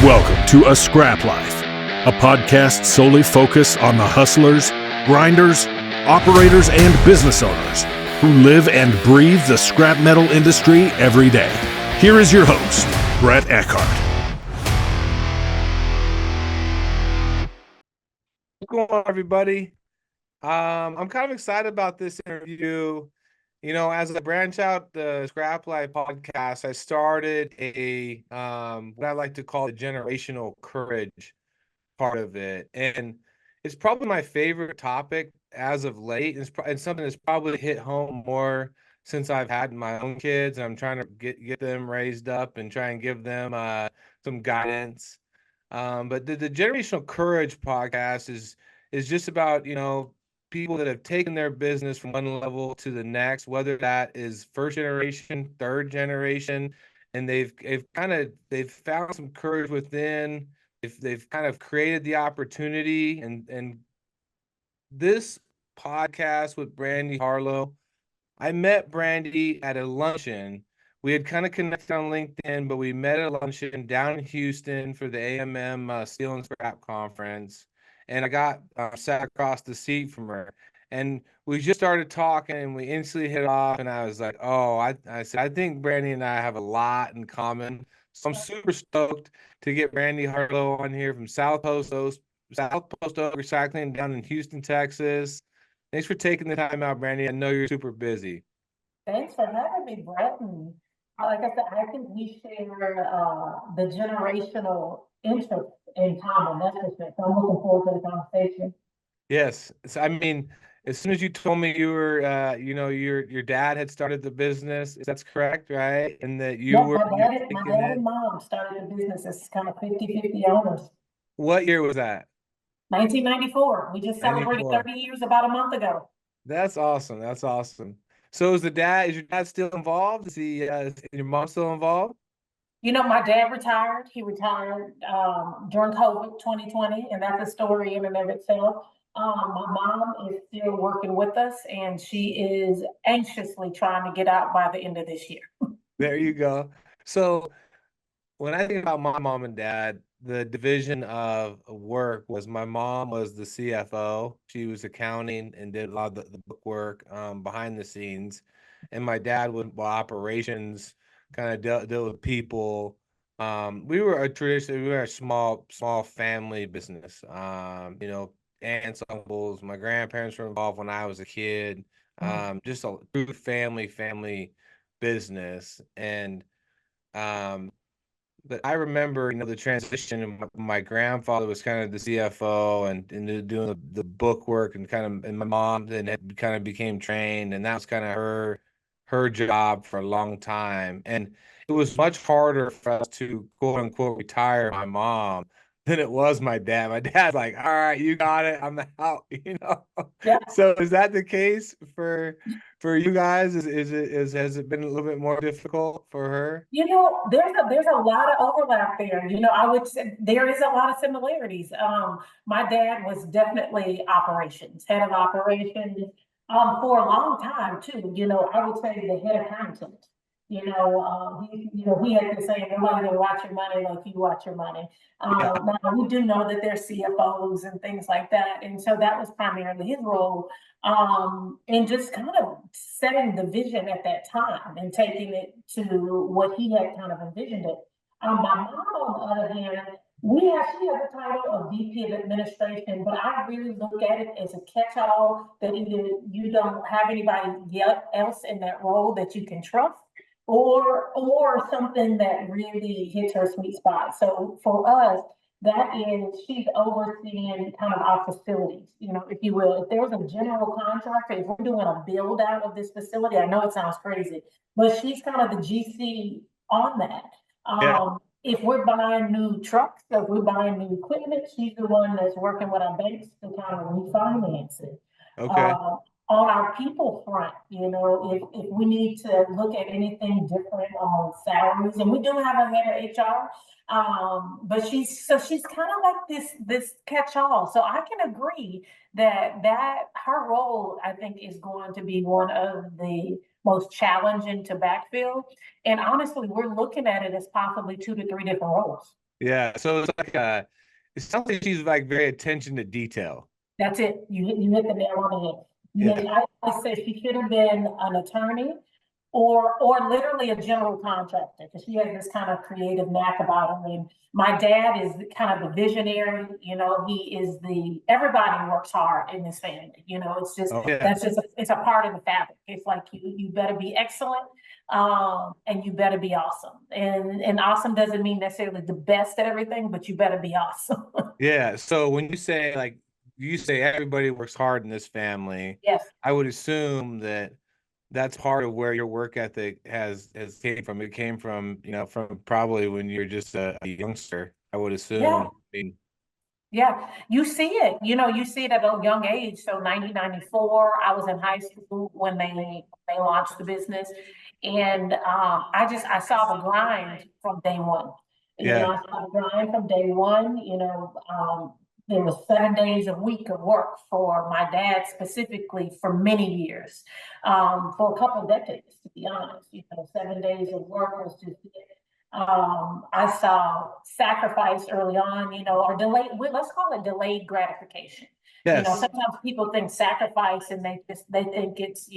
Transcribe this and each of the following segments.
Welcome to A Scrap Life, a podcast solely focused on the hustlers, grinders, operators, and business owners who live and breathe the scrap metal industry every day. Here is your host, Brett Eckhart. What's going on, everybody? I'm kind of excited about this interview. You know, as I branch out the Scrap Life podcast, I started a what I like to call the generational courage part of it, and it's probably my favorite topic as of late. And something that's probably hit home more since I've had my own kids. And I'm trying to get them raised up and try and give them some guidance. But the generational courage podcast is just about, people that have taken their business from one level to the next, whether that is first generation, third generation, and they've found some courage within. They've kind of created the opportunity, and this podcast with Brandi Harleaux, I met Brandi at a luncheon. We had kind of connected on LinkedIn, but we met at a luncheon down in Houston for the AMM Steel and Scrap Conference. And I got sat across the seat from her. And we just started talking, and we instantly hit it off. And I was like, oh, I said, I think Brandi and I have a lot in common. So I'm super stoked to get Brandi Harleaux on here from South Post Oak Recycling down in Houston, Texas. Thanks for taking the time out, Brandi. I know you're super busy. Thanks for having me, Brett. And like I said, I think we share the generational interest in common. That's for sure. So I'm looking forward to the conversation. Yes. So, I mean, as soon as you told me you were, your dad had started the business, that's correct, right? And that you Yeah, were my dad and mom started the business as kind of 50-50 owners. What year was that? 1994. We just celebrated 94. 30 years about a month ago. That's awesome. That's awesome. So is your dad still involved? Is your mom still involved? You know, my dad retired. He retired during COVID 2020, and that's a story in and of itself. My mom is still working with us, and she is anxiously trying to get out by the end of this year. There you go. So when I think about my mom and dad, the division of work was my mom was the CFO. She was accounting and did a lot of the book work behind the scenes. And my dad would operations, kind of deal with people. We were a small family business. Aunts, uncles, my grandparents were involved when I was a kid. Just a true family business. And but I remember, the transition. And my grandfather was kind of the CFO and doing the book work, and my mom then kind of became trained, and that was kind of her job for a long time. And it was much harder for us to quote unquote retire my mom than it was my dad. My dad's like, all right, you got it, I'm out, Yeah. So is that the case for you guys? Has it been a little bit more difficult for her? You know, there's a lot of overlap there. You know, I would say there is a lot of similarities. My dad was definitely operations, head of operations, for a long time too. You know, I would say the head accountant. He had to say, nobody will watch your money like you watch your money. Now we do know that there's CFOs and things like that, and so that was primarily his role, and just kind of setting the vision at that time and taking it to what he had kind of envisioned it. My mom, on the other hand, she has a title of VP of Administration, but I really look at it as a catch-all that either you don't have anybody else in that role that you can trust, or something that really hits her sweet spot. So for us, that is, she's overseeing kind of our facilities, if you will. If there was a general contractor, if we're doing a build out of this facility, I know it sounds crazy, but she's kind of the GC on that. Yeah. If we're buying new trucks, if we're buying new equipment, she's the one that's working with our banks to kind of refinance it. Okay. On our people front, if we need to look at anything different on salaries, and we do have a head of HR, but she's kind of like this catch-all. So I can agree that her role, I think, is going to be one of the most challenging to backfill. And honestly, we're looking at it as possibly 2 to 3 different roles. Yeah. So it's like it sounds like she's like very attention to detail. That's it. You hit the nail on the head. Yeah. I say she should have been an attorney or literally a general contractor because she has this kind of creative knack about him. And my dad is kind of the visionary. You know, he is everybody works hard in this family. You know, it's just Oh yeah. that's just it's a part of the fabric. It's like you better be excellent, and you better be awesome. And awesome doesn't mean necessarily the best at everything, but you better be awesome. Yeah. So when you say like you say everybody works hard in this family, Yes. I would assume that that's part of where your work ethic has came from. It came from, from probably when you're just a youngster, I would assume. Yeah. I mean, Yeah, you see it. You know, you see it at a young age. So 1994, I was in high school when they launched the business, and I saw the grind from day one. You yeah. know, I saw the grind from day one. There was 7 days a week of work for my dad specifically for many years, for a couple of decades, to be honest. 7 days of work was just I saw sacrifice early on, or delayed, let's call it delayed gratification. Yes. Sometimes people think sacrifice and they think it's,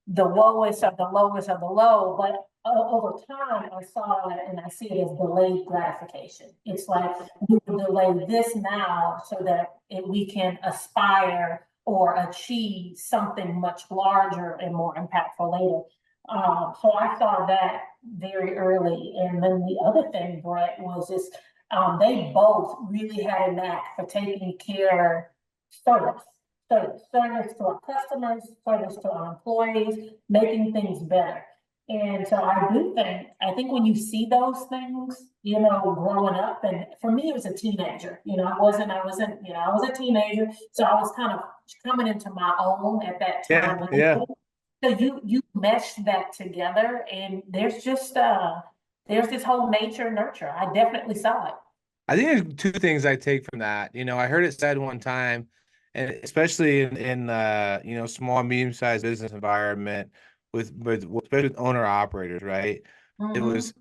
the lowest of the lowest of the low, but over time I saw it and I see it as delayed gratification. It's like we will delay this now so that we can aspire or achieve something much larger and more impactful later. So I saw that very early. And then the other thing, Brett, was just they both really had a knack for taking care service, service to our customers, service to our employees, making things better. And so I think when you see those things, growing up, and for me, it was a teenager, I wasn't, I was a teenager. So I was kind of coming into my own at that Yeah. time. Yeah. So you mesh that together, and there's this whole nature nurture. I definitely saw it. I think there's two things I take from that. I heard it said one time, and especially in small, medium-sized business environment especially with owner operators, right? It Mm-hmm. was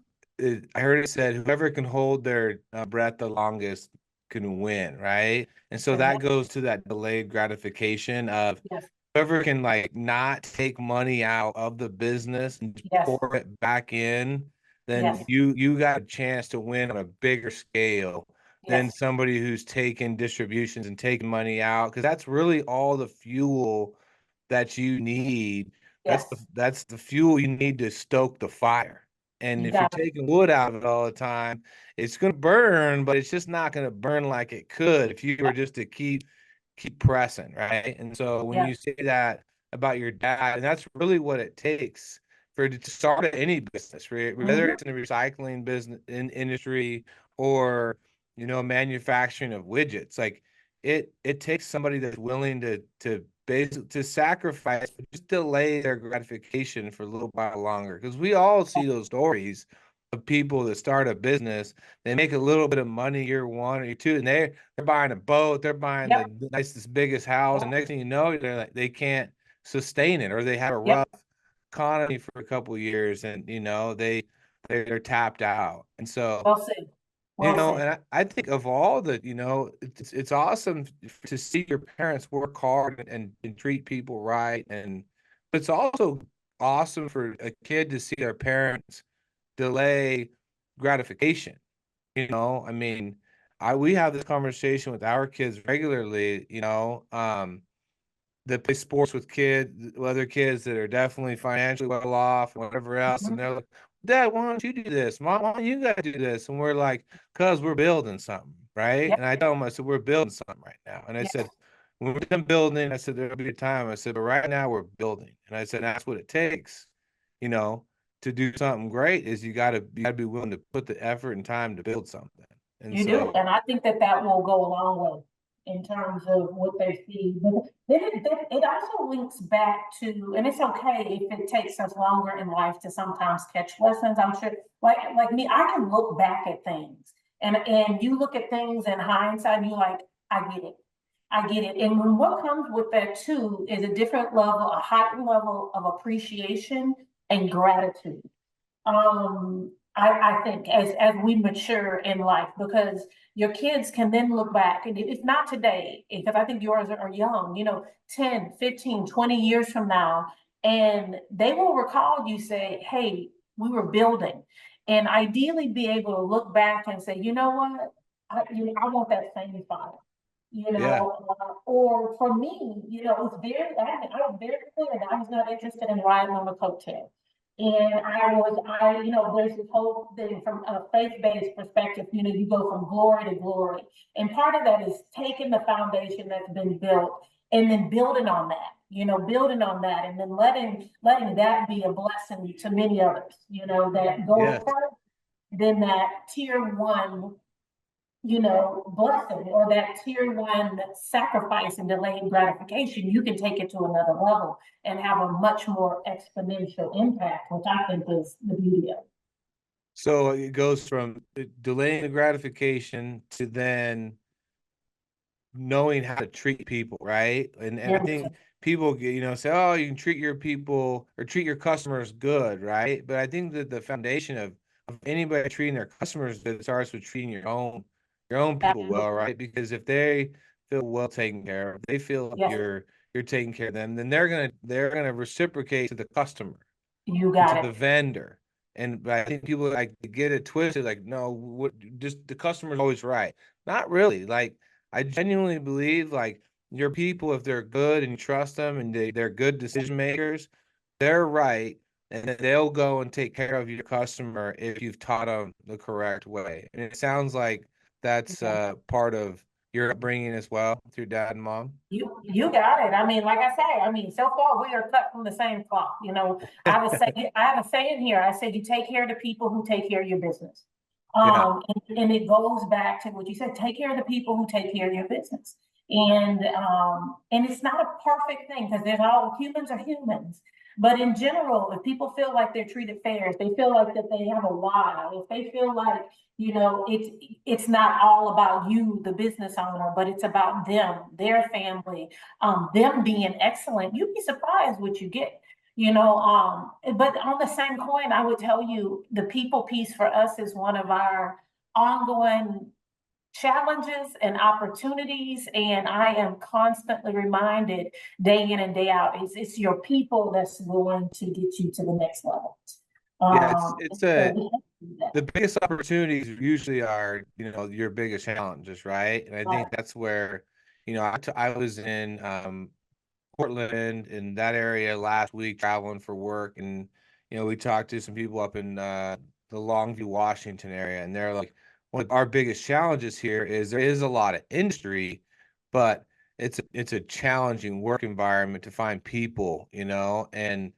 I heard it said whoever can hold their breath the longest can win, right? And so that Exactly. goes to that delayed gratification of Yes. whoever can like not take money out of the business and Yes. pour it back in, then Yes. you got a chance to win on a bigger scale than Yes. somebody who's taking distributions and taking money out, because that's really all the fuel that you need. Yes. That's the fuel you need to stoke the fire. And You if you're got it. taking wood out of it all the time, it's going to burn, but it's just not going to burn like it could if you were just to keep pressing, right? And so when Yeah. you say that about your dad, and that's really what it takes for to start any business, right? Whether Mm-hmm. it's in the recycling business industry or manufacturing of widgets, like it takes somebody that's willing to basically to sacrifice, but just delay their gratification for a little while longer. Because we all see those stories of people that start a business, they make a little bit of money year one or year two, and they're buying a boat, they're buying Yep. the nicest, biggest house, and Yep. next thing you know, they're like they can't sustain it, or they have a Yep. rough economy for a couple of years, and they're tapped out. And so Well said. Well said. and I think of all the, it's awesome to see your parents work hard and treat people right, but it's also awesome for a kid to see their parents delay gratification. I mean, we have this conversation with our kids regularly, that play sports with other kids that are definitely financially well off and whatever else. And Mhm. they're like, Dad, why don't you do this? Mom, why don't you guys do this? And we're like, cause we're building something, right? Yep. And I tell them, I said, we're building something right now. And I said, Yes. when we're done building, I said, there'll be a time. I said, but right now we're building. And I said, that's what it takes, you know, to do something great is you gotta be willing to put the effort and time to build something. And You do, so, and I think that will go a long way in terms of what they see. But then it also links back to, and it's okay if it takes us longer in life to sometimes catch lessons. I'm sure, like me, I can look back at things, and you look at things in hindsight, and you're like, I get it, I get it. And when what comes with that too is a different level, a heightened level of appreciation and gratitude. I think as we mature in life, because your kids can then look back, and if not today, because I think yours are young, 10, 15, 20 years from now, and they will recall you say, hey, we were building, and ideally be able to look back and say, you know what, I want that same fire. Yeah. Or for me, it's I was very clear that I was not interested in riding on the coattail. And there's this whole thing from a faith-based perspective, you go from glory to glory. And part of that is taking the foundation that's been built and then building on that and then letting that be a blessing to many others, that go Yes. first, then that tier one blessing or that tier one sacrifice and delayed gratification, you can take it to another level and have a much more exponential impact, which I think is the beauty of it. So it goes from delaying the gratification to then knowing how to treat people, right? And I think people say, oh, you can treat your people or treat your customers good, right? But I think that the foundation of anybody treating their customers good starts with treating your own people well, right? Because if they feel well taken care of, they feel like Yes. you're taking care of them, then they're gonna reciprocate to the customer, You to got the it. vendor. And I think people like to get it twisted, like, no, just the customer's always right. Not really. Like, I genuinely believe, like, your people, if they're good and you trust them and they're good decision makers, they're right. And then they'll go and take care of your customer if you've taught them the correct way. And it sounds like that's part of your upbringing as well, through dad and mom. You got it. I mean, like I say, so far we are cut from the same cloth. I have a saying here. I said, you take care of the people who take care of your business. Yeah. And it goes back to what you said, take care of the people who take care of your business. And it's not a perfect thing because humans are humans. But in general, if people feel like they're treated fair, if they feel like that they have a why, if they feel like it's not all about you, the business owner, but it's about them, their family, them being excellent, you'd be surprised what you get. But on the same coin, I would tell you the people piece for us is one of our ongoing challenges and opportunities. And I am constantly reminded day in and day out, it's your people that's going to get you to the next level. Yeah, So the biggest opportunities usually are, your biggest challenges, right? And I think that's where, I was in Portland, in that area last week, traveling for work, and we talked to some people up in the Longview, Washington area, and they're like, one of our biggest challenges here is there is a lot of industry, but it's a challenging work environment to find people, and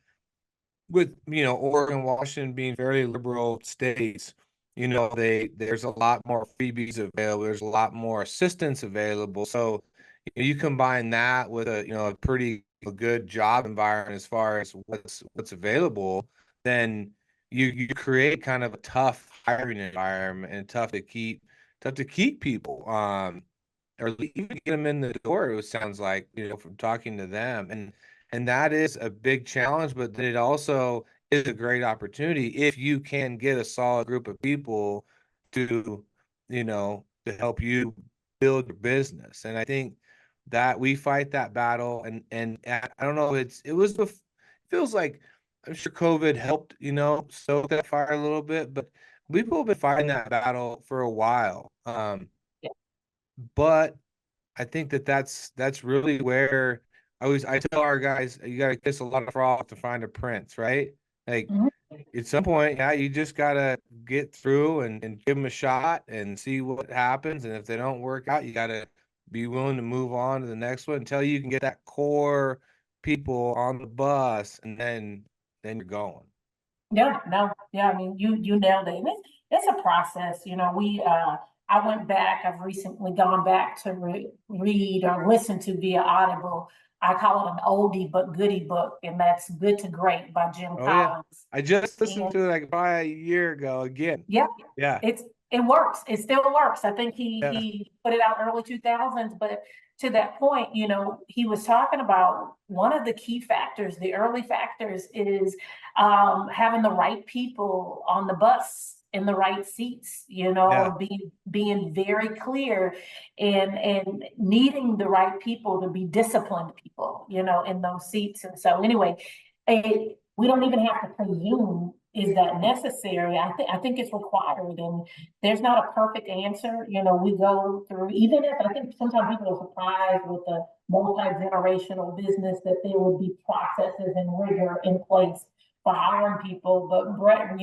with Oregon, Washington being very liberal states, there's a lot more freebies available. There's a lot more assistance available. So you combine that with a pretty good job environment as far as what's available, then you create kind of a tough hiring environment and tough to keep people. Or even get them in the door, it sounds like, from talking to them. And that is a big challenge, but then it also is a great opportunity if you can get a solid group of people to, to help you build your business. And I think that we fight that battle, and I don't know, it feels like, I'm sure COVID helped, stoke that fire a little bit, but people have been fighting that battle for a while. But I think that's really where I tell our guys, you got to kiss a lot of frogs to find a prince, right? Like, at some point, yeah, you just got to get through and give them a shot and see what happens. And if they don't work out, you got to be willing to move on to the next one until you can get that core people on the bus, and then you're going. Yeah, no, yeah, I mean, you nailed it. And it's a process, I went back, I've recently gone back to read or listen to via Audible. I call it an oldie but goodie book, and that's Good to Great by Jim Oh yeah, Collins. I just listened And to it like probably a year ago again. yeah, Yeah, it works. It still works. I think yeah, he put it out early 2000s, but to that point, he was talking about one of the key factors, the early factors is having the right people on the bus in the right seats, Yeah. being very clear and needing the right people to be disciplined people, in those seats. And so anyway, we don't even have to presume is that necessary. I think it's required, and there's not a perfect answer. We go through, even if I think sometimes people are surprised with the multi-generational business that there would be processes and rigor in place for hiring people. But Brett,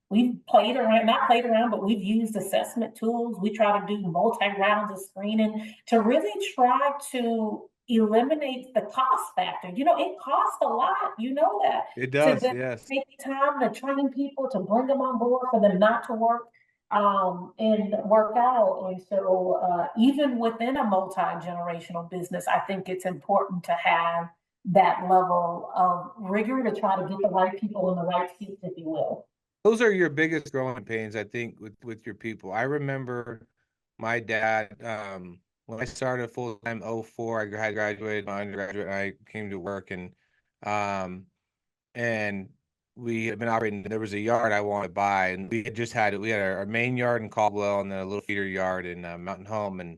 we've played around, not played around, but we've used assessment tools. We try to do multi-rounds of screening to really try to eliminate the cost factor. It costs a lot, that. It To does, then yes. take time to train people, to bring them on board, for them not to work and work out. And so even within a multi-generational business, I think it's important to have that level of rigor to try to get the right people in the right seats, if you will. Those are your biggest growing pains, I think, with your people. I remember my dad, when I started full-time 04, I had graduated my undergraduate, and I came to work, and we had been operating. There was a yard I wanted to buy, and we had our main yard in Caldwell, and then a little feeder yard in Mountain Home. And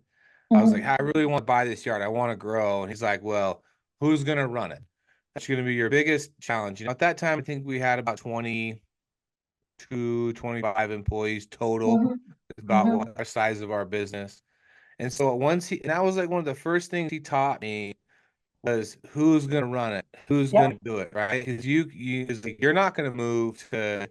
I was like, I really want to buy this yard. I want to grow. And he's like, well, who's going to run it? That's going to be your biggest challenge. At that time, I think we had about 25 employees total. About what our size of our business. And so and that was like one of the first things he taught me was who's going to run it, who's going to do it, right? Because you're not going to move to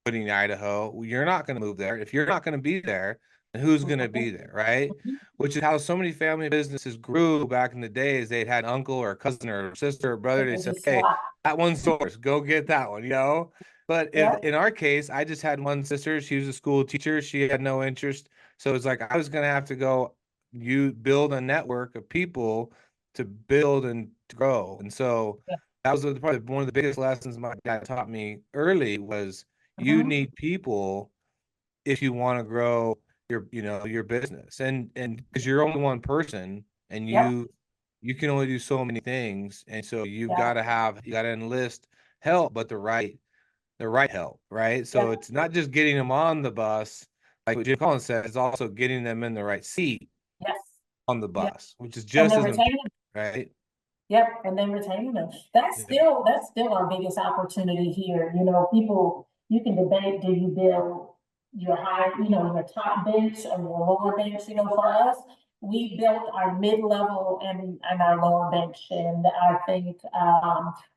Pudding, Idaho. You're not going to move there. If you're not going to be there, then who's going to be there, right? Which is how so many family businesses grew back in the days. They'd had an uncle or a cousin or sister or brother. They said, "Hey, that one's yours. Go get that one," But in our case, I just had one sister. She was a school teacher. She had no interest. So it's like I was going to have to go build a network of people to build and to grow. And so that was probably one of the biggest lessons my dad taught me early was you need people if you want to grow your business. And because you're only one person and you can only do so many things. And so you got to enlist help, but the right help, right? So it's not just getting them on the bus, like what Jim Collins said, it's also getting them in the right seat on the bus, which is just as important, right? Yep, and then retaining them. That's still our biggest opportunity here. People, you can debate, do you build your your top bench or your lower bench? For us, we built our mid-level and our lower bench, and I think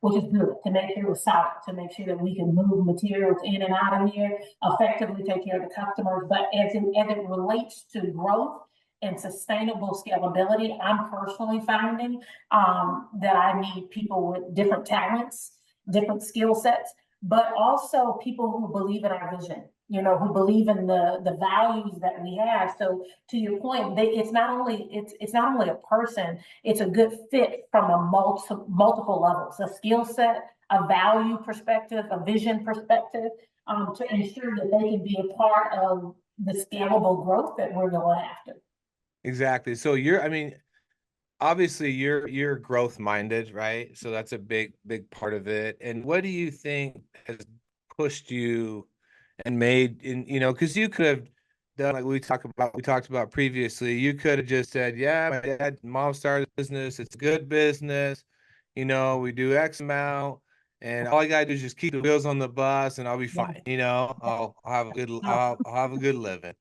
which is good to make sure it's solid, to make sure that we can move materials in and out of here, effectively take care of the customers. But as it relates to growth and sustainable scalability, I'm personally finding that I need people with different talents, different skill sets, but also people who believe in our vision, who believe in the values that we have. So to your point, it's not only a person, it's a good fit from a multiple levels, a skill set, a value perspective, a vision perspective, to ensure that they can be a part of the scalable growth that we're going after. Exactly. So obviously you're growth minded, right? So that's a big part of it. And what do you think has pushed you and made because you could have done like we talked about previously. You could have just said, yeah, my mom started a business, it's a good business, we do X amount, and all I gotta do is just keep the wheels on the bus and I'll be fine. I'll have a good I'll have a good living.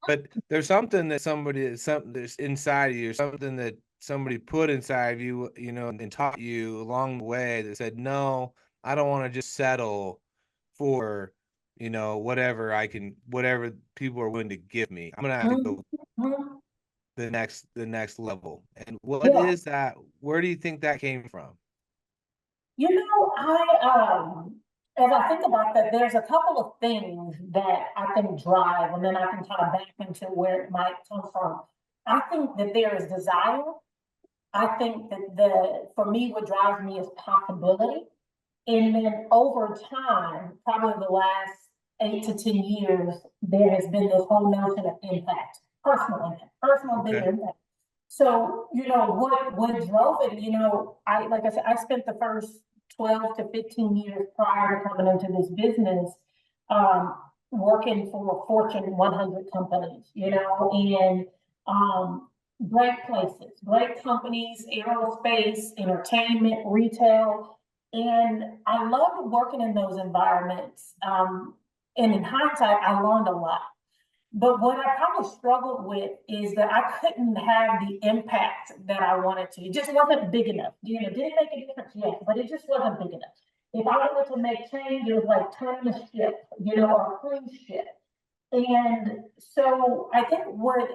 But there's something that's inside of you, something that somebody put inside of you, and taught you along the way that said, no, I don't want to just settle for, whatever people are willing to give me. I'm gonna have to go the next level. And what is that? Where do you think that came from? As I think about that, there's a couple of things that I can drive, and then I can kind of back into where it might come from. I think that there is desire. I think that for me, what drives me is possibility. And then over time, probably the last 8 to 10 years, there has been this whole notion of impact, personal big impact. So, what drove it, like I said, I spent the first 12 to 15 years prior to coming into this business, working for Fortune 100 companies, and great places, great companies, aerospace, entertainment, retail. And I loved working in those environments. And in hindsight, I learned a lot. But what I probably struggled with is that I couldn't have the impact that I wanted to. It just wasn't big enough. Did it make a difference? Yes, but it just wasn't big enough. If I wanted to make change, it was like turning a ship, or a cruise ship. And so I think what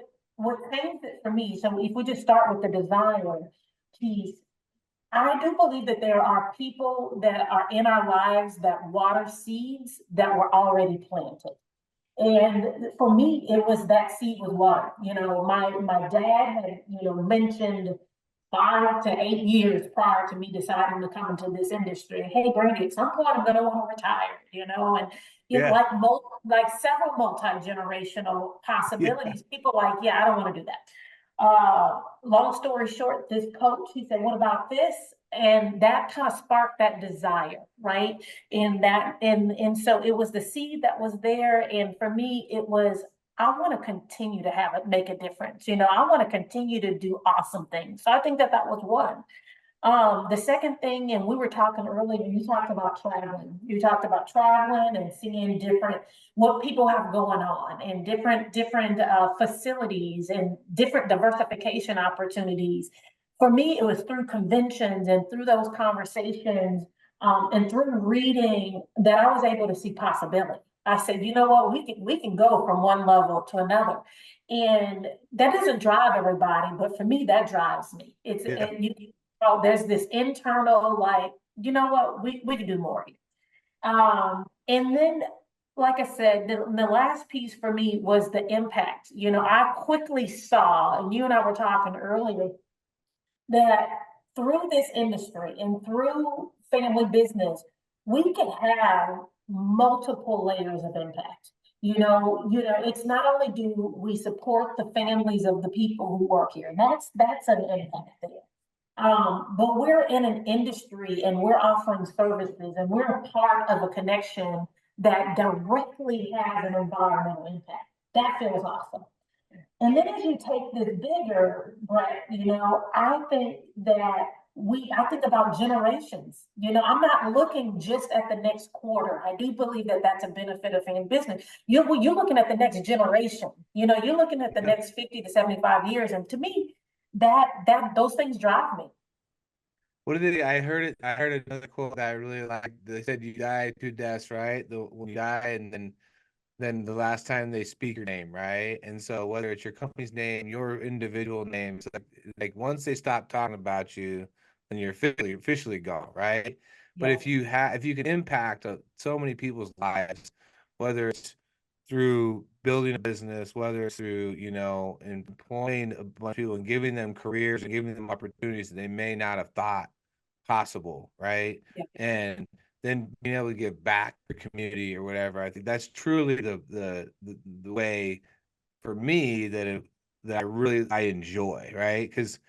changed it for me, so if we just start with the desire piece, I do believe that there are people that are in our lives that water seeds that were already planted. And for me, it was that seed was water. My dad had, mentioned 5 to 8 years prior to me deciding to come into this industry. Hey, Brandi, at some point I'm going to want to retire, and Yeah. like several multi-generational possibilities. Yeah. People like, yeah, I don't want to do that. Long story short, this coach, he said, what about this? And that kind of sparked that desire, right? And so it was the seed that was there. And for me, it was, I want to continue to have it make a difference. I want to continue to do awesome things. So I think that was one. The second thing, and we were talking earlier, you talked about traveling. You talked about traveling and seeing what people have going on and different facilities and different diversification opportunities. For me, it was through conventions and through those conversations, and through reading that I was able to see possibility. I said, you know what, we can go from one level to another. And that doesn't drive everybody, but for me, that drives me. There's this internal, like, you know what, we can do more here. And then, like I said, the last piece for me was the impact. I quickly saw, and you and I were talking earlier, that through this industry and through family business, we can have multiple layers of impact. It's not only do we support the families of the people who work here, and that's an impact there. But we're in an industry and we're offering services and we're a part of a connection that directly has an environmental impact. That feels awesome. And then as you take this bigger, Brett, I think about generations. I'm not looking just at the next quarter. I do believe that that's a benefit of any business. You're looking at the next generation. You're looking at the next 50 to 75 years. And to me, that those things drive me. What did I heard another quote that I really liked. They said you die two deaths, right? When you die, and then the last time they speak your name, right? And so whether it's your company's name, your individual names, like once they stop talking about you, then you're officially gone, right? But if you can impact so many people's lives, whether it's through building a business, whether it's through, employing a bunch of people and giving them careers and giving them opportunities that they may not have thought possible, right? Yeah. And then being able to give back to the community or whatever. I think that's truly the way for me that I enjoy, right? Because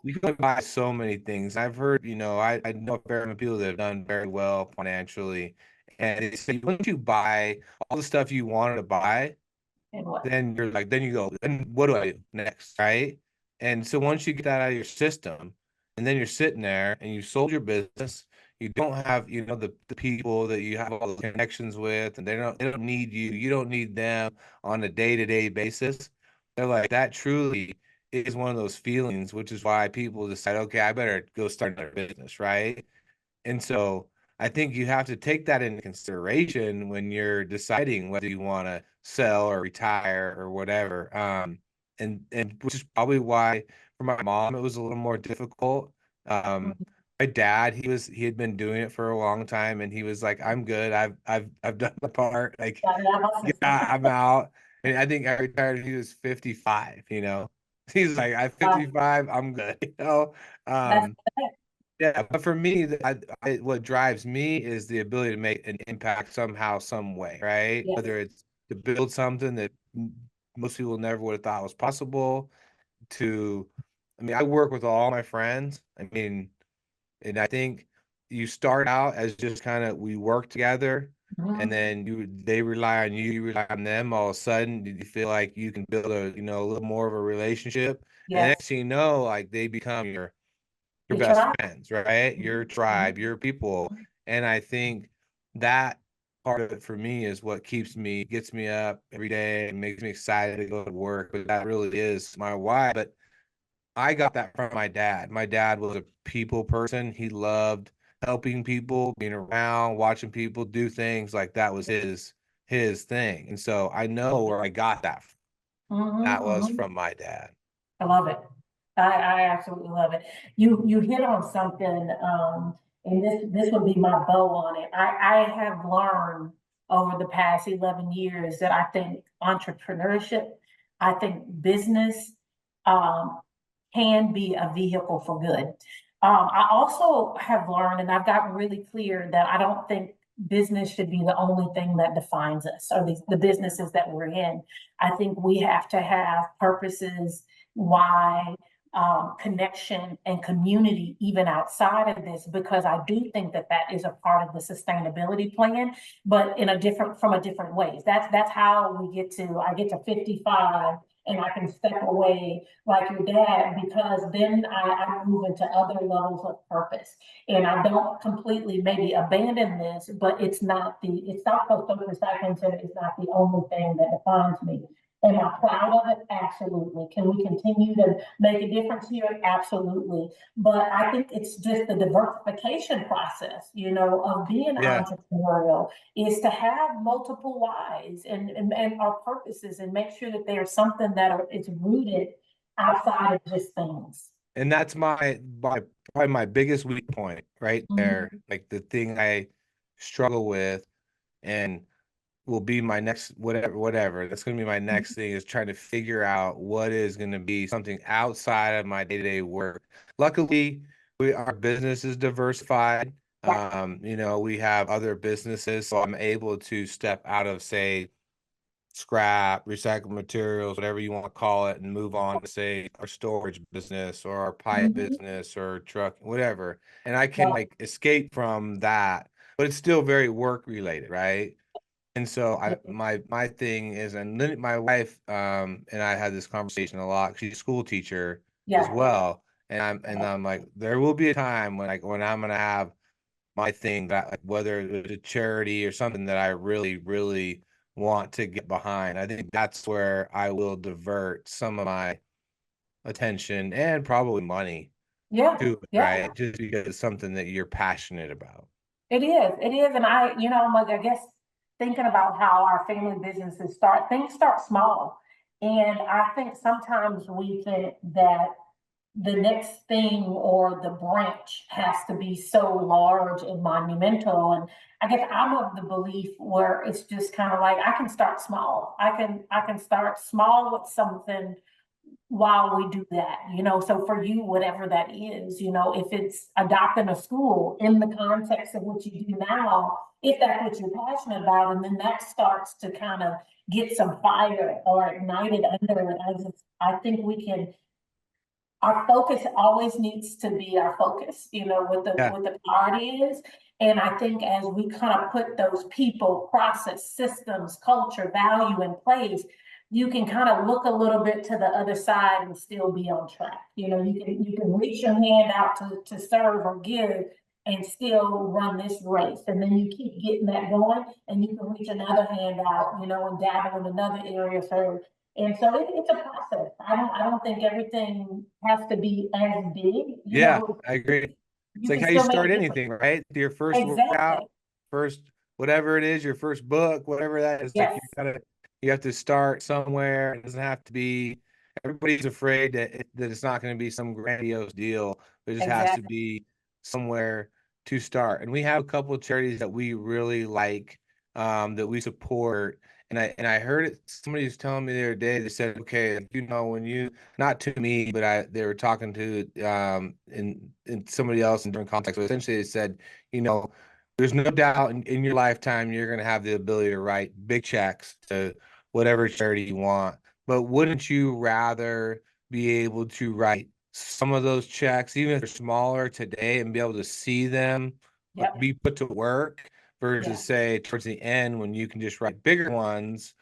you can buy so many things. I've heard, I know a fair amount of people that have done very well financially, and they say once you buy all the stuff you wanted to buy, then you're like, then you go, then what do I do next, right? And so once you get that out of your system, and then you're sitting there and you sold your business, you don't have, the people that you have all the connections with, and they don't need you, you don't need them on a day-to-day basis. They're like, that truly is one of those feelings, which is why people decide, okay, I better go start another business, right? And so I think you have to take that into consideration when you're deciding whether you want to sell or retire or whatever. And which is probably why for my mom it was a little more difficult. My dad, he had been doing it for a long time, and he was like, I'm good. I've done my part. Like, yeah, I'm out. And I think I retired when he was 55, He's like, I'm 55, I'm good, Yeah, but for me, what drives me is the ability to make an impact somehow, some way, right? Yes. Whether it's to build something that most people never would have thought was possible, I work with all my friends. And I think you start out as just kind of, we work together, and then they rely on you, you rely on them. All of a sudden, you feel like you can build a little more of a relationship, and Yes. next thing you know, like they become your You best try. friends, right? Your tribe, your people. And I think that part of it for me is what gets me up every day and makes me excited to go to work. But that really is my why. But I got that from my dad. My dad was a people person. He loved helping people, being around, watching people do things, like that was his thing. And so I know where I got that from. That was from my dad. I love it. I absolutely love it. You hit on something, and this would be my bow on it. I have learned over the past 11 years that I think entrepreneurship, I think business, um, can be a vehicle for good. I also have learned, and I've gotten really clear that I don't think business should be the only thing that defines us or the businesses that we're in. I think we have to have purposes, why, connection and community even outside of this, because I do think that that is a part of the sustainability plan, but in a different from a different ways. That's how I get to 55 and I can step away like your dad, because then I move into other levels of purpose. And I don't completely maybe abandon this, but it's not so focused back into it. It's not the only thing that defines me. Am I proud of it? Absolutely. Can we continue to make a difference here? Absolutely. But I think it's just the diversification process, of being Yeah. entrepreneurial is to have multiple whys and our purposes, and make sure that there's something it's rooted outside of just things. And that's probably my biggest weak point right there. Like the thing I struggle with and will be my next whatever. That's going to be my next thing, is trying to figure out what is going to be something outside of my day-to-day work. Luckily, our business is diversified. We have other businesses, so I'm able to step out of, say, scrap, recycled materials, whatever you want to call it, and move on to, say, our storage business or our pipe business or truck, whatever. And I can like escape from that, but it's still very work related, right? And so my thing is, and then my wife and I had this conversation a lot. She's a school teacher as well. And I'm like, there will be a time when I'm gonna have my thing, that like, whether it's a charity or something that I really, really want to get behind. I think that's where I will divert some of my attention and probably money to it, right? Just because it's something that you're passionate about. It is. And I'm like, I guess thinking about how our family businesses things start small. And I think sometimes we think that the next thing or the branch has to be so large and monumental. And I guess I'm of the belief where it's just kind of like, I can start small. I can start small with something while we do that, so for you, whatever that is, if it's adopting a school in the context of what you do now, if that's what you're passionate about, and then that starts to kind of get some fire or ignited under it, I think our focus always needs to be our focus, what the priority is. And I think as we kind of put those people, process, systems, culture, value in place, you can kind of look a little bit to the other side and still be on track. You can reach your hand out to serve or give and still run this race. And then you keep getting that going, and you can reach another hand out, and dabble in another area. And so it's a process. I don't think everything has to be as big. I agree. It's like Can how you still make start a difference. anything, right? Your first workout, Exactly. first whatever it is, your first book, whatever that is. Like Yes. you have to start somewhere. It doesn't have to be. Everybody's afraid that it's not going to be some grandiose deal. There just has to Exactly. be somewhere to start. And we have a couple of charities that we really like, that we support. And I heard it. Somebody was telling me the other day. They said, okay, when you, not to me, but they were talking to in somebody else in different contexts. But essentially, they said, there's no doubt in your lifetime you're going to have the ability to write big checks to whatever charity you want. But wouldn't you rather be able to write some of those checks, even if they're smaller today, and be able to see them Yep. be put to work versus say towards the end when you can just write bigger ones,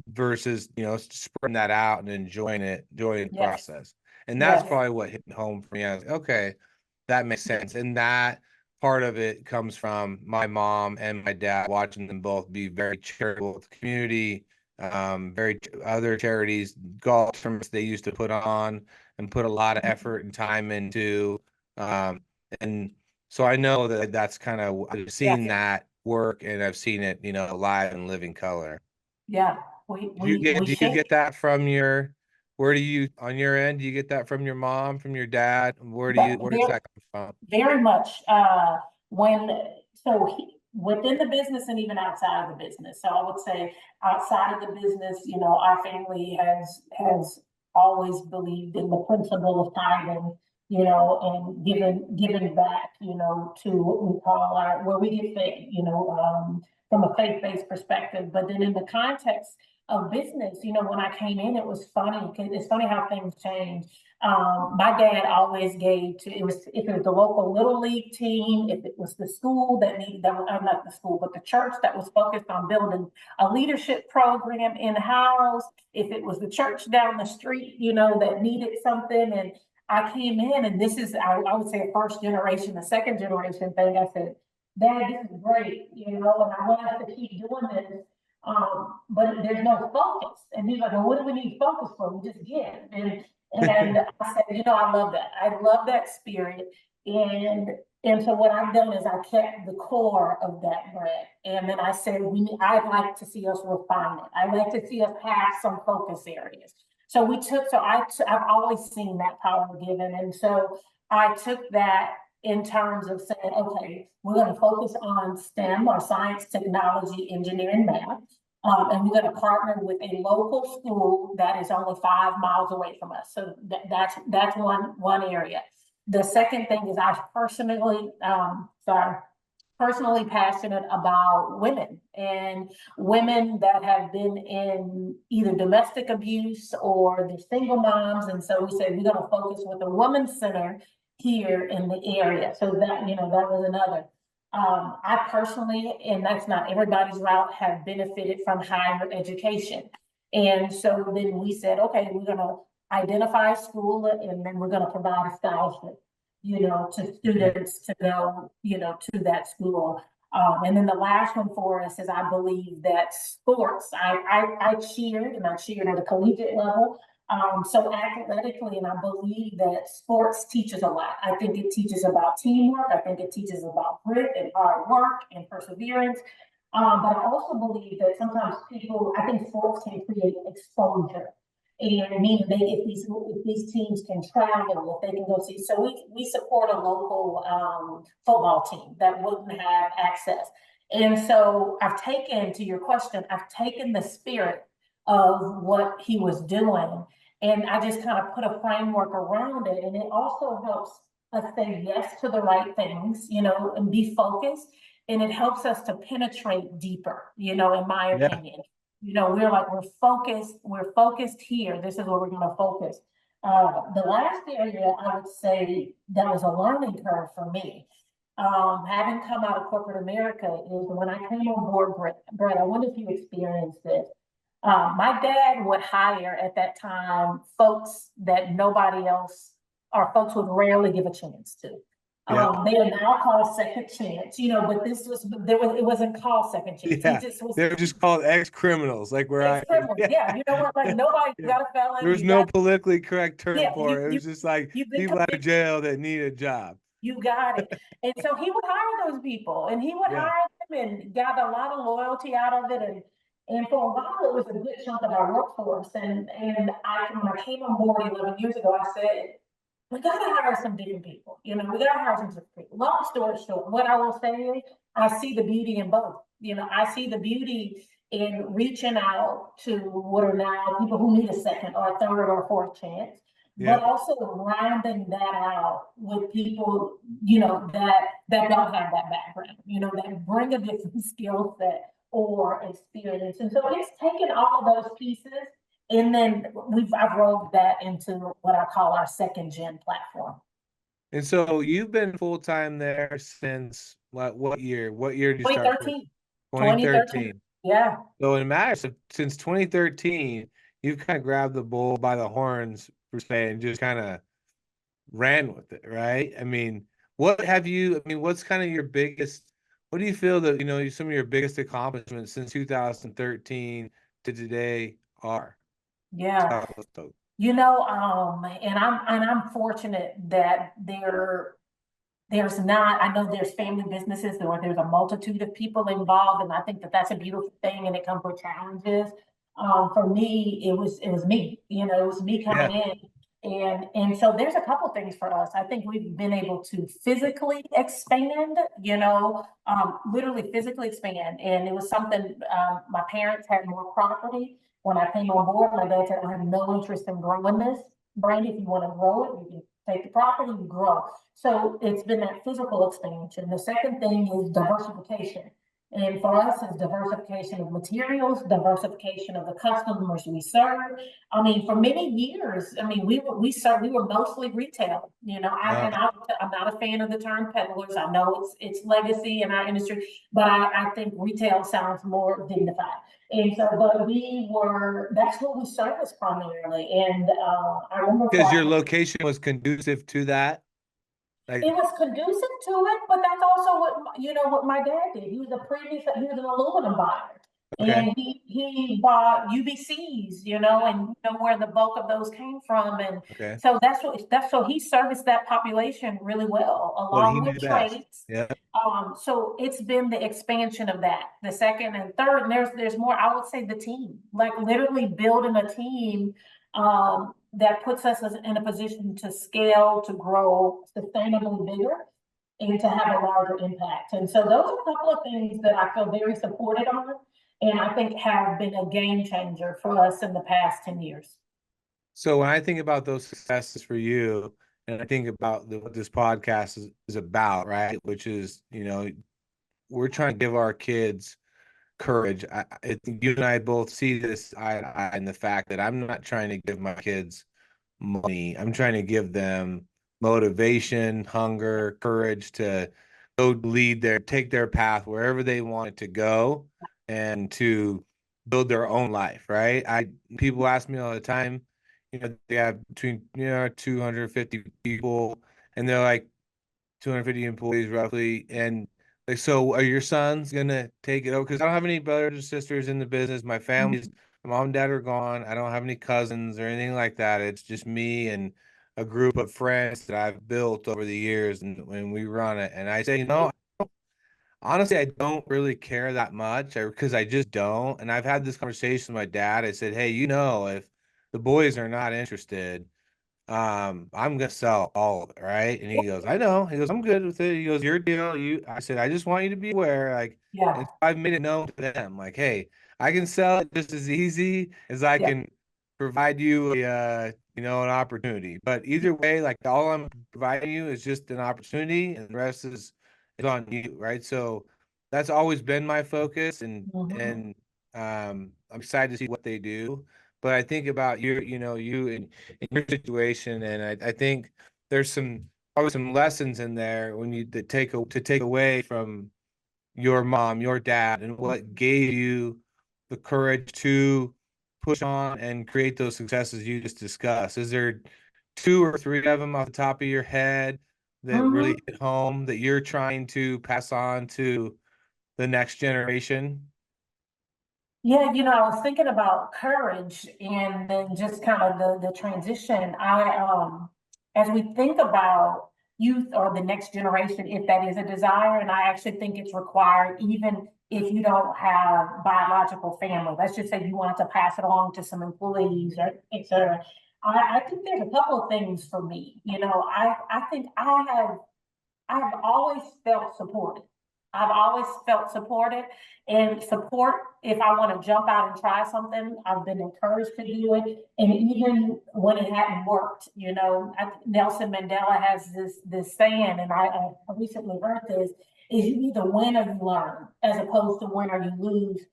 versus, spreading that out and enjoying the process. And that's probably what hit home for me. I was like, okay, that makes sense. And that part of it comes from my mom and my dad, watching them both be very charitable with the community, very other charities, golf tournaments they used to put on and put a lot of effort and time into. And so I know that that's kind of, I've seen that work, and I've seen it, live and living color. Yeah. Do you get that from where do you, on your end, do you get that from your mom, from your dad? Where does that come from? Very much. Within the business and even outside of the business. So I would say outside of the business, our family has always believed in the principle of tithing, and giving back, to what we call where we get fed, from a faith-based perspective. But then in the context of business, when I came in, it was funny because it's funny how things change. My dad always gave to, if it was the local little league team, if it was the school that needed, not the school, but the church that was focused on building a leadership program in-house, if it was the church down the street, that needed something. And I came in, and this is, I would say, a first generation, a second generation thing. I said, Dad, this is great, and I want us to keep doing this. But there's no focus. And he's like, well, what do we need focus for? We just give. And I said, I love that. I love that spirit. And so what I've done is I kept the core of that bread. And then I said, I'd like to see us refine it. I'd like to see us have some focus areas. So I've always seen that power given. And so I took that in terms of saying, okay, we're going to focus on STEM, or science, technology, engineering, math. And we're going to partner with a local school that is only 5 miles away from us. So that's one area. The second thing is I personally passionate about women, and women that have been in either domestic abuse or they're single moms. And so we said we're going to focus with a women's center here in the area. So that was another. I personally, and that's not everybody's route, have benefited from higher education. And so then we said, okay, we're going to identify a school, and then we're going to provide a scholarship, to students to go, to that school. And then the last one for us is, I believe that sports, I cheered, and I cheered at a collegiate level. So athletically, and I believe that sports teaches a lot. I think it teaches about teamwork. I think it teaches about grit and hard work and perseverance. But I also believe that sometimes I think sports can create exposure. And meaning if these teams can travel, if they can go see. So we support a local football team that wouldn't have access. And so to your question, I've taken the spirit of what he was doing, and I just kind of put a framework around it. And it also helps us say yes to the right things, and be focused. And it helps us to penetrate deeper, in my opinion. We're focused here. This is where we're going to focus. The last area I would say that was a learning curve for me, having come out of corporate America, is when I came on board, Brett, I wonder if you experienced this. My dad would hire at that time folks that nobody else, or folks would rarely give a chance to. They are now called second chance, but it wasn't called second chance. Yeah. They were just called ex-criminals, like where ex-criminals. You know what? Like nobody got a felon. There was no politically correct term for it. It was just like people out of jail that need a job. You got it. And so he would hire those people, and he would hire them, and got a lot of loyalty out of it. And for a while, it was a good chunk of our workforce. And when I came on board 11 years ago, I said, we got to hire some different people. We got to hire some different people. Long story short, what I will say is, I see the beauty in both. I see the beauty in reaching out to what are now people who need a second or a third or fourth chance, but also rounding that out with people, that don't have that background, that bring a different skill set or experience. And so it's taken all of those pieces, and then I've rolled that into what I call our second gen platform. And so you've been full-time there since What year? What year did you start? 2013. 2013. 2013. Yeah. So in matters of since 2013, you've kind of grabbed the bull by the horns per se and just kind of ran with it, right? I mean, what's kind of your biggest, what do you feel that, some of your biggest accomplishments since 2013 to today are? Yeah. And I'm fortunate that there's not, I know there's family businesses or there's a multitude of people involved, and I think that that's a beautiful thing, and it comes with challenges. For me, it was me, it was me coming in. And so there's a couple things for us. I think we've been able to physically expand, literally physically expand. And it was something, my parents had more property. When I came on board, my dad said, I have no interest in growing this. Brandi, if you want to grow it, you can take the property, you grow. So it's been that physical expansion. The second thing is diversification. And for us, it's diversification of materials, diversification of the customers we serve. I mean, for many years, I mean, we were mostly retail. I'm not a fan of the term peddlers. I know it's legacy in our industry, but I think retail sounds more dignified. And so, but that's what we service primarily. And I remember Because your location was conducive to that. It was conducive to it, but that's also what my dad did. He was an aluminum buyer. Okay. And he bought UBCs, and where the bulk of those came from. And okay. So so he serviced that population really well, along with trades. Yeah. So it's been the expansion of that. The second and third, and there's more, I would say the team, like literally building a team that puts us in a position to scale, to grow sustainably bigger, and to have a larger impact. And so those are a couple of things that I feel very supported on, and I think have been a game changer for us in the past 10 years. So when I think about those successes for you, and I think about what this podcast is about, right? Which is, we're trying to give our kids courage. I think you and I both see this eye to eye in the fact that I'm not trying to give my kids money. I'm trying to give them motivation, hunger, courage to go take their path wherever they want it to go and to build their own life, right? People ask me all the time, they have between 250 people, and they're like 250 employees roughly, and like, so are your sons gonna take it over? Because I don't have any brothers or sisters in the business. My mom and dad are gone. I don't have any cousins or anything like that. It's just me and a group of friends that I've built over the years, and when we run it. And I say, honestly, I don't really care that much because I just don't. And I've had this conversation with my dad. I said, hey, if the boys are not interested, I'm gonna sell all of it, right? And he goes, I know. He goes, I'm good with it. He goes, your deal. I said, I just want you to be aware, like, Yeah. and so I've made it known to them, like, hey, I can sell it just as easy as I can provide you an opportunity. But either way, like, all I'm providing you is just an opportunity, and the rest is on you, right? So that's always been my focus, and I'm excited to see what they do. But I think about you in your situation, and I think there's probably some lessons in there when you to take away from your mom, your dad, and what gave you the courage to push on and create those successes you just discussed. Is there two or three of them off the top of your head that really hit home that you're trying to pass on to the next generation? Yeah, I was thinking about courage and then just kind of the transition. As we think about youth or the next generation, if that is a desire, and I actually think it's required, even if you don't have biological family. Let's just say you wanted to pass it along to some employees, or et cetera. I think there's a couple of things for me. I think I've always felt supported. I've always felt supported, and support, if I want to jump out and try something, I've been encouraged to do it. And even when it hadn't worked, Nelson Mandela has this saying, and I recently heard this, is you either win or you learn, as opposed to win or you lose.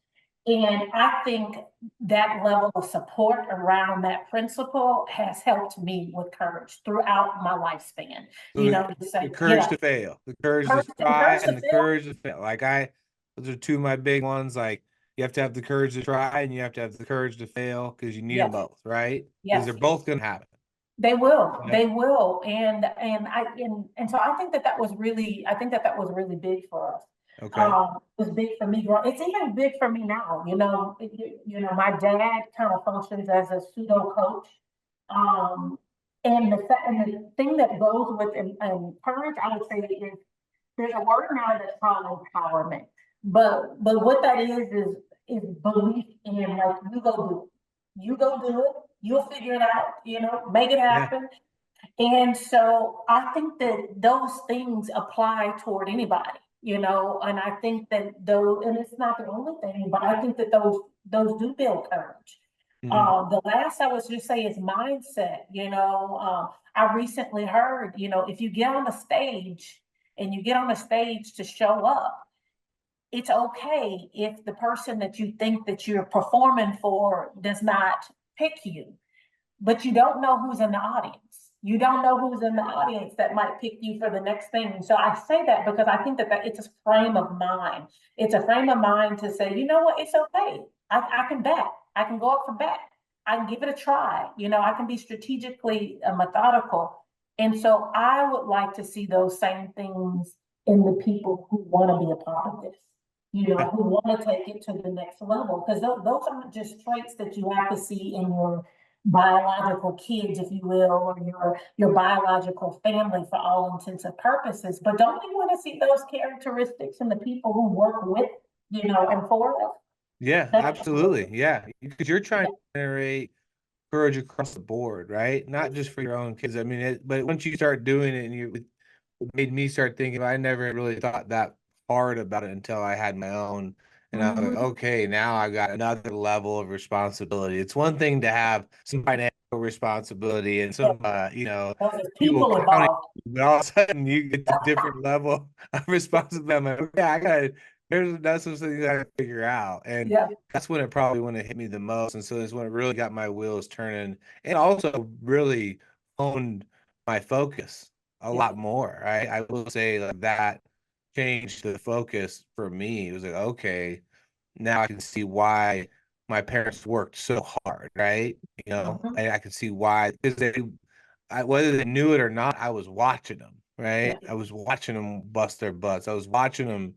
And I think that level of support around that principle has helped me with courage throughout my lifespan. So You know, to say, the courage to fail, the courage to courage, try, to and the fail. courage to fail. Those are two of my big ones. Like, you have to have the courage to try, and you have to have the courage to fail, because you need them Yes, both, right? Because yes. they're both going to happen. They will, Yeah. they will, and so I think that was really, really big for us. Okay. It was big for me. It's even big for me now. My dad kind of functions as a pseudo coach, and the thing that goes with courage, I would say, is there's a word now that's called empowerment, but what that is belief in, like, you go do it, you'll figure it out, make it happen. And so I think that those things apply toward anybody, and I think that and it's not the only thing, but I think that those do build courage. The last I was just say is mindset. I recently heard, if you get on the stage to show up, it's okay if the person that you think that you're performing for does not pick you, but you don't know who's in the audience. You don't know who's in the audience that might pick you for the next thing. So I say that because I think that it's a frame of mind. It's a frame of mind to say, you know what, it's okay. I can bet. I can go up for bet. I can give it a try. I can be strategically methodical. And so I would like to see those same things in the people who want to be a part of this, who want to take it to the next level. Because those aren't just traits that you have to see in your biological kids, if you will, or your biological family for all intents and purposes. But don't we want to see those characteristics in the people who work with, and for us? Yeah, absolutely. Yeah, because you're trying to generate courage across the board, right? Not just for your own kids. I mean, but once you start doing it, and it made me start thinking, I never really thought that hard about it until I had my own. And I was like, okay, now I got another level of responsibility. It's one thing to have some financial responsibility and some, people counting, but all of a sudden you get to a different level of responsibility. I'm like, okay, that's some things I gotta figure out. And that's when it hit me the most. And so it's when it really got my wheels turning, and also really honed my focus a lot more. I will say, like, that changed the focus for me. It was like, okay, now I can see why my parents worked so hard, right? And I can see why, because whether they knew it or not, I was watching them, right? I was watching them bust their butts. I was watching them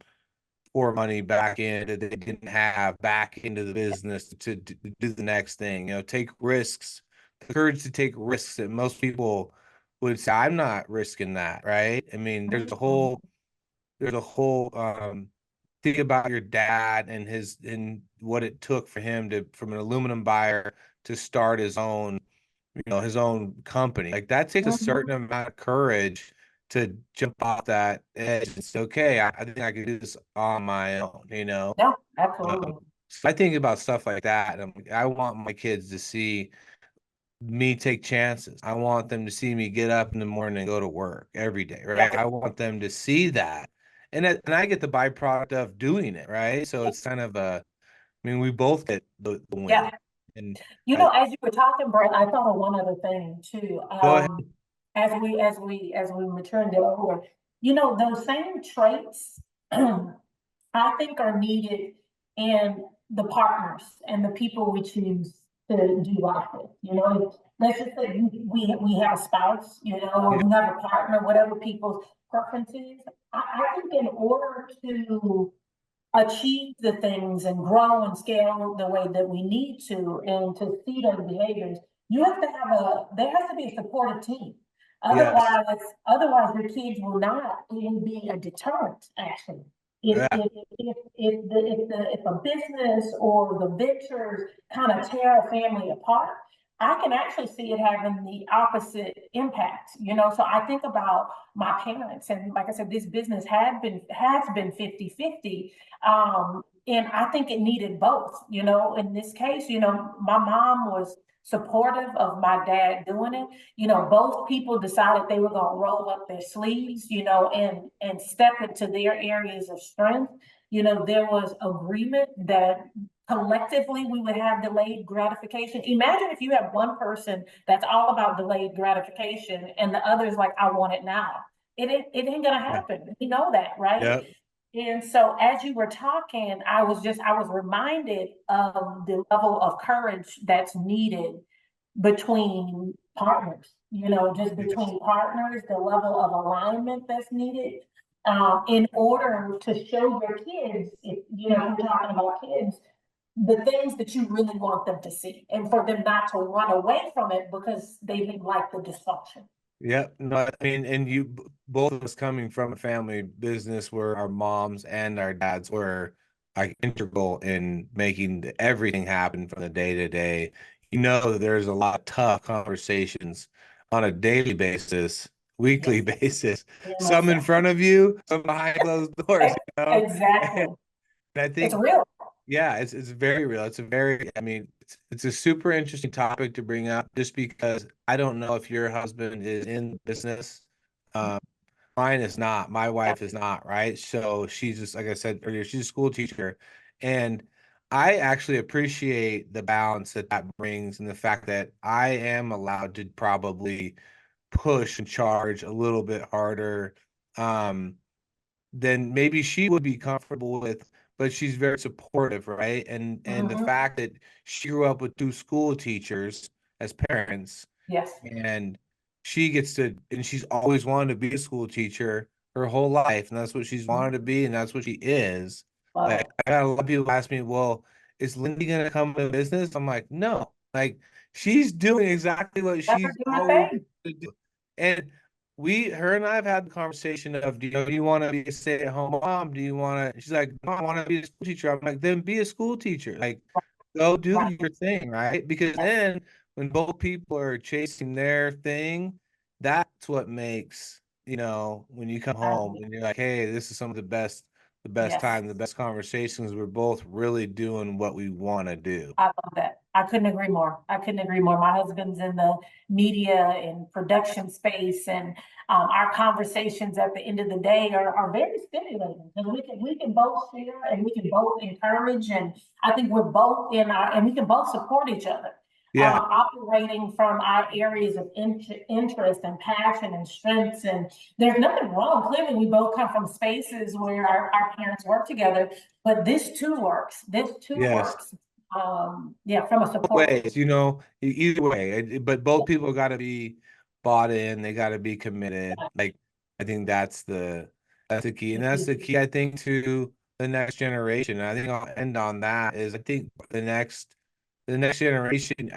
pour money back in that they didn't have back into the business to do the next thing. Take risks, the courage to take risks that most people would say, I'm not risking that, right? I mean, there's a whole think about your dad and what it took for him from an aluminum buyer to start his own company. Like, that takes a certain amount of courage to jump off that edge and say, okay, I think I can do this on my own, Yeah, absolutely. So I think about stuff like that, and I want my kids to see me take chances. I want them to see me get up in the morning and go to work every day, right? I want them to see that. And I get the byproduct of doing it, right? So it's kind of we both get the win. Yeah. And as you were talking, Brent, I thought of one other thing too. Go ahead. As we mature and get older, those same traits I think are needed in the partners and the people we choose to do life with. Let's just say we have a spouse, or we have a partner, whatever people's preferences. I think in order to achieve the things and grow and scale the way that we need to, and to see those behaviors, there has to be a supportive team. Otherwise your kids will not even be a deterrent, actually. If a business or the ventures kind of tear a family apart, I can actually see it having the opposite impact. So I think about my parents, and like I said, this business has been 50-50. And I think it needed both. In this case, my mom was supportive of my dad doing it. Both people decided they were going to roll up their sleeves, and step into their areas of strength. There was agreement that collectively we would have delayed gratification. Imagine if you have one person that's all about delayed gratification and the other's like, I want it now. It ain't gonna happen. You know that, right? Yep. And so as you were talking, I was reminded of the level of courage that's needed between partners, just between partners, the level of alignment that's needed in order to show your kids, if we're talking about kids, the things that you really want them to see, and for them not to run away from it because they didn't like the dysfunction. Yep. No, I mean, and both of us coming from a family business where our moms and our dads were like integral in making everything happen from the day to day. That there's a lot of tough conversations on a daily basis, weekly basis, some in front of you, some behind closed doors, Exactly. And I think it's real. Yeah, it's very real. It's a super interesting topic to bring up just because I don't know if your husband is in business. Mine is not. My wife is not, right? So she's just, like I said earlier, she's a school teacher. And I actually appreciate the balance that brings and the fact that I am allowed to probably push and charge a little bit harder than maybe she would be comfortable with, but she's very supportive, right? And the fact that she grew up with two school teachers as parents, yes, and she gets to, and she's always wanted to be a school teacher her whole life, and that's what she's wanted to be, and that's what she is. Like, I got a lot of people ask me, well, is Lindy gonna come to business? I'm like, no, like she's doing exactly what she's always to do. And her and I have had the conversation of, do you want to be a stay-at-home mom? Do you want to? She's like, no, I want to be a school teacher. I'm like, then be a school teacher. Like, go do your thing, right? Because then when both people are chasing their thing, that's what makes, when you come home and you're like, hey, this is some of the best time, the best conversations. We're both really doing what we want to do. I love that. I couldn't agree more. My husband's in the media and production space, and our conversations at the end of the day are very stimulating because we can both share and we can both encourage, and I think we're both and we can both support each other. Yeah. Operating from our areas of interest and passion and strengths, and there's nothing wrong. Clearly, we both come from spaces where our parents work together, but this too works. Works. From a support ways, either way, but both people got to be bought in. They got to be committed. Like, I think that's the key, and that's the key, I think, to the next generation. And I think I'll end on that. Is I think the next generation,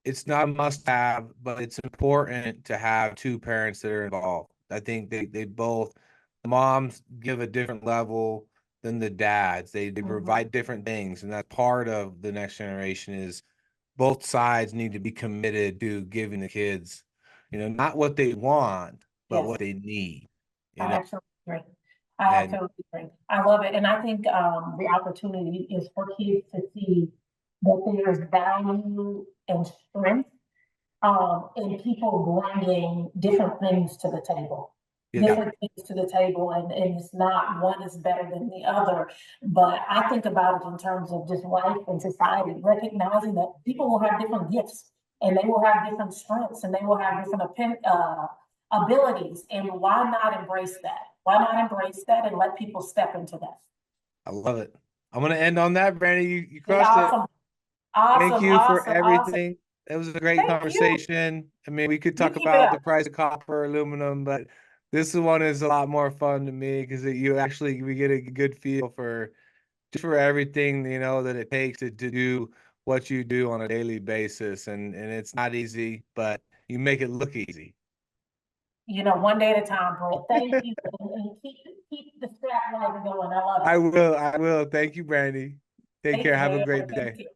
it's not a must-have, but it's important to have two parents that are involved. I think they both, the moms give a different level than the dads. They provide different things, and that's part of the next generation. Is both sides need to be committed to giving the kids, not what they want, but what they need. I absolutely agree. I love it, and I think the opportunity is for kids to see that there's value and strength in people bringing different things to the table. Different things to the table, and it's not one is better than the other, but I think about it in terms of just life and society, recognizing that people will have different gifts and they will have different strengths and they will have different abilities, and why not embrace that? Why not embrace that and let people step into that? I love it. I'm going to end on that, Brandi. You crushed it. Thank you for everything. It was a great conversation. I mean, we could talk about the price of copper, aluminum, but this one is a lot more fun to me because we get a good feel for everything, that it takes to do what you do on a daily basis. And it's not easy, but you make it look easy. One day at a time, bro. Thank you. And keep the scrap life going. I love it. I will. Thank you, Brandi. Take care. Have a great day.